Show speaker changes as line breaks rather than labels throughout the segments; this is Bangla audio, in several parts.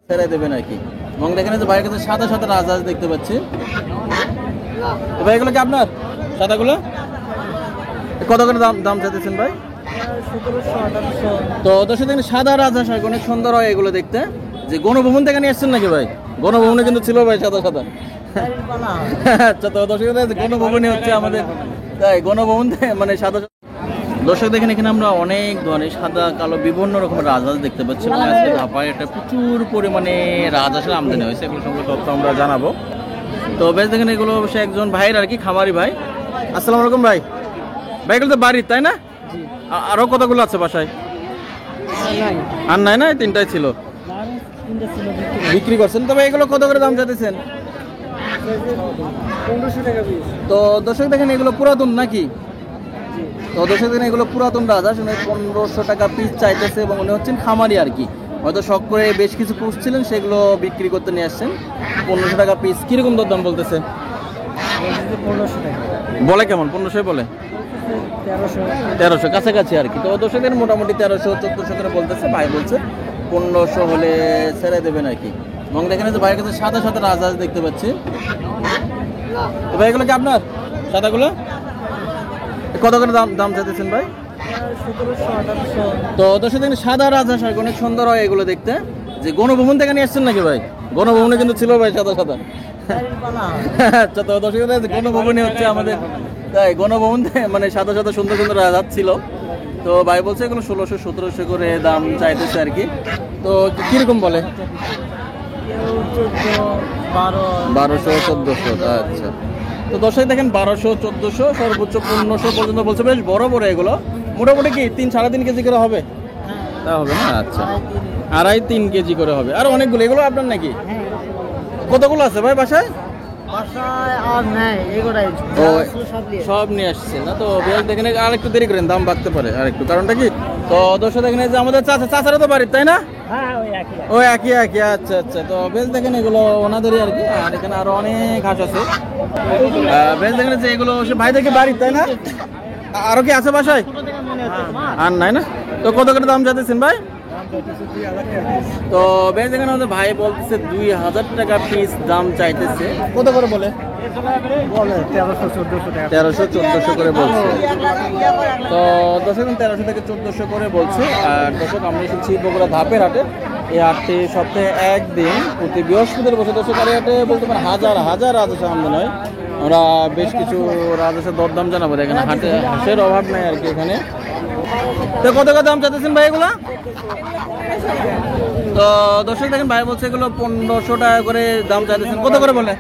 ছেড়ে দেবেন আর কি। এবং দেখেন যে ভাইয়ের কাছে সাদা সাদা রাজহাঁস দেখতে পাচ্ছি। তো ভাই এগুলো কি আপনার সাদাগুলো কত করে দাম চাইতেছেন ভাই? তো দর্শক দেখেন সাদা রাজহাঁস হয়, অনেক সুন্দর হয় এগুলো দেখতে। যে গণভবন থেকে নিয়ে আসছেন নাকি ভাই? গণভবনে কিন্তু ছিল ভাই সাদা সাদা। আচ্ছা, তো দর্শক গণভবনই হচ্ছে আমাদের, তাই গণভবন মানে সাদা। দর্শক দেখেন এখানে আমরা অনেক ধরনের সাদা কালো বিভিন্ন রকমের রাজহাঁস দেখতে পাচ্ছি এবং আজকে ধাপায় একটা প্রচুর পরিমাণে রাজহাঁসের আমদানি হয়েছে, এগুলো সম্পর্কে তথ্য আমরা জানাবো। তো বেশ দেখেন এগুলো অবশ্যই একজন ভাইয়ের আর কি, খামারি ভাই। আসসালামু আলাইকুম ভাই। ভাই এগুলো তো বাড়ির তাই না? আরো কতগুলো আছে বাসায়? আর নাই না, তিনটাই ছিল, বিক্রি করছেন। তবে এগুলো কত করে দাম চাইতেছেন?
1500 টাকা পিস।
তো দর্শক দেখেন এগুলো পুরাতন নাকি? তো দর্শক দেখেন এগুলো পুরাতন রাজহাঁস, 1500 টাকা পিস চাইতেছে এবং উনি হচ্ছেন খামারি আর কি। হয়তো শখ করে বেশ কিছু পুষছিলেন, সেগুলো বিক্রি করতে নিয়ে আসছেন। 1500 টাকা পিস। কিরকম দরদাম বলতেছে?
1500 টাকা
বলে কেমন? 1500 বলে 1300 কাছাকাছি আর কি। তো দর্শকদের মোটামুটি 1300-1400 করে বলতেছে, ভাই বলছে 1500 হলে ছেড়ে দেবেন আর কি। এবং দেখেন যে ভাইয়ের কাছে সাদা সাদা রাজহাঁস দেখতে পাচ্ছি। তো ভাই এগুলো কি আপনার সাদাগুলো কত করে দাম চাইতেছেন ভাই?
1700-1800।
তো দর্শক দেখেন সাদা রাজহাঁস হয়, অনেক সুন্দর হয় এগুলো দেখতে। যে গণভবন থেকে নিয়ে আসছেন নাকি ভাই? গণভবনে কিন্তু ছিল ভাই সাদা সাদা। আচ্ছা, তো দর্শক গণভবনই হচ্ছে আমাদের, তাই গণভবন মানে সাদা সাদা সুন্দর সুন্দর রাজহাঁস ছিল। তো ভাই বলছে এগুলো 1600-1700 করে দাম চাইতেছে আর কি। তো কিরকম বলে? 1200-1400। আচ্ছা, তো দর্শক দেখেন 1200-1400 সর্বোচ্চ 1500 পর্যন্ত বলছে। বেশ বড় বড় এগুলো, মোটামুটি কি 3-3.5 কেজি করে হবে? তা হবে না। আচ্ছা, 2.5-3 কেজি করে হবে। আর অনেকগুলো এগুলো আপনার নাকি? কতগুলো আছে ভাই বাসায়? সব নিয়ে আসছে না তো দেখেন। আর একটু দেরি করেন, দাম বাড়তে পারে আর একটু, কারণটা কি? তো দর্শক দেখেন যে আমাদের চাচারা তো বাড়ির তাই না? ও একই। আচ্ছা আচ্ছা, তো বেশ দেখেন এগুলো ওনাদেরই আর কি। আর এখানে আরো অনেক হাঁস আছে। বেশ দেখেন যে এগুলো ভাই দেখে বাড়ির তাই না? আরো কি আছে বাসায়? আর নাই না? তো কত করে দাম চাইতেছেন ভাই? তো বেশ দেখেন আমাদের ভাই বলতেছে 2000 টাকা পিস দাম চাইতেছে। কত করে বলে? 1300-1400 করে বলছে। তো দর্শক 1300 থেকে 1400 করে বলছে। আর দর্শক আমরা এসেছি বগুড়া ধাপের হাটে। এই হাটটি সপ্তাহে একদিন প্রতি বৃহস্পতিবার বসে। দর্শক আর হাটে বলতে পারেন হাজার হাজার রাজহাঁস আমদানি হয়। আমরা বেশ কিছু রাজহাঁসের দরদাম জানাবো। দেখেন হাটে হাঁসের অভাব নাই আর কি এখানে। তো কত কত দাম চাইতেছেন ভাই এগুলা? তো দর্শক দেখেন ভাই বলছে এগুলো 1500 টাকা করে দাম চাইতেছেন। কত করে বলে?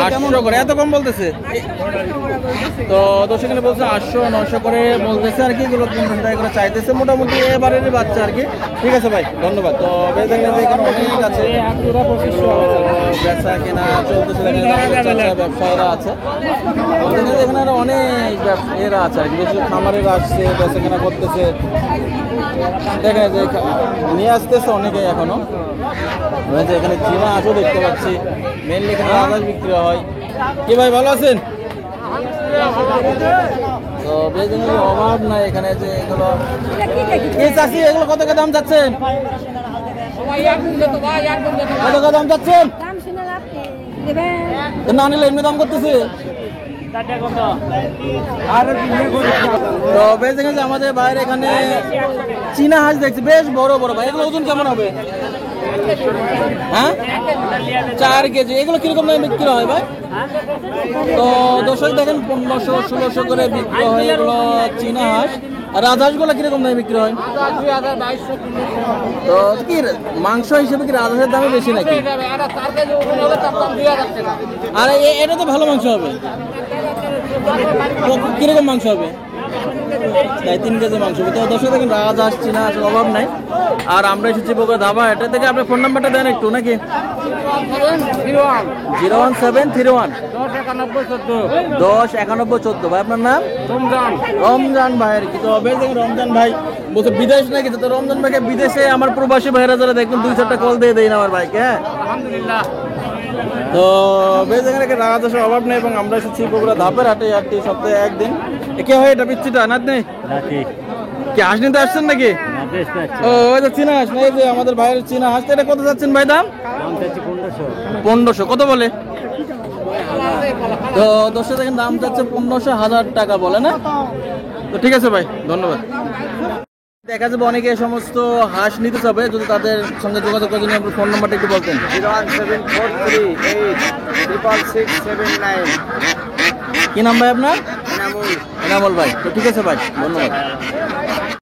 800 করে। এত কম বলতেছে? তো দর্শক বলছে 800-900 করে বলতেছে আর কি। এগুলো 1500 টাকা করে চাইতেছে, মোটামুটি এবারের বাচ্চা আর কি। ঠিক আছে ভাই, ধন্যবাদ। তো বেশ দেখলেন যে এখানে অনেক আছে, ব্যবসা কেনা চলতেছে, ব্যবসায়ীরা আছে এখানে। আরো অনেক ব্যবসায়ীরা আছে আর কি, বেশি খামারের আসছে, ব্যবসা কেনা করতেছে। দেখেন যে নিয়ে আসতেছে অনেকেই এখনো। এখানে চীনা হাঁসও দেখতে পাচ্ছি, মেনলি এখানে রাজহাঁস বিক্রি হয়। কি ভাই ভালো আছেন? তো বেশ অভাব নাই এখানে। যে এগুলো চাষি, এগুলো কত দাম যাচ্ছেন? কত দাম যাচ্ছেন? না নিলে এমনি দাম করতেছে। তো বেশ দেখেন আমাদের বাইরে এখানে চীনা হাঁস দেখছি, বেশ বড় বড় ভাই। এগুলো ওজন কেমন হবে? হ্যাঁ, 4 কেজি। এগুলো কিরকম দামে বিক্রি হয় ভাই? তো দর্শক দেখেন 1500-1600 করে বিক্রি হয় এগুলো চীনা হাঁস। আর রাজহাঁসগুলো কিরকম দামে বিক্রি হয়? তো কি মাংস হিসেবে কি রাজহাঁসের দামে বেশি নাকি? আর এটা তো ভালো মাংস হবে। কিরকম মাংস হবে? তাই 3 কেজি মাংস। তো দর্শক দেখেন রাজহাঁস চীনা হাঁসের অভাব নাই। আর আমরা এসেছি বগুড়া ধাবা। এটা থেকে আপনার ফোন নাম্বারটা দেন একটু নাকি? 01731-109114। ভাই আপনার নাম? রমজান ভাই আর কি। তো বেশ দেখেন রমজান ভাই বলছে বিদেশ নাকি। তো রমজান ভাইকে বিদেশে আমার প্রবাসী ভাইরা যারা দেখবেন 2-4টা কল দিয়ে দেয় না আমার ভাইকে। হ্যাঁ, তো বেশ এখানে রাজহাঁসের অভাব নেই। এবং আমরা এসেছি বগুড়া ধাপের হাটে। হাটটি সপ্তাহে একদিন। কে হয় এটা? পিচ্ছিটা না নেই কি হাঁস নিতে আসছেন নাকি? ও ওই যে চীনা হাঁস না, এই যে আমাদের ভাইয়ের চীনা হাঁস, এটা কত যাচ্ছেন ভাই দাম? 1500। কত বলে? তো দর্শক দেখেন দাম যাচ্ছে 1500 টাকা বলে না। তো ঠিক আছে ভাই, ধন্যবাদ। দেখা যাবে অনেকে এই সমস্ত হাঁস নিতে চাবে, যদি তাদের সঙ্গে যোগাযোগ করার জন্য আপনার ফোন নাম্বারটা একটু বলতেন।
017438667
কি নাম ভাই আপনার?
এনামুল।
এনামল ভাই। তো ঠিক আছে ভাই, ধন্যবাদ।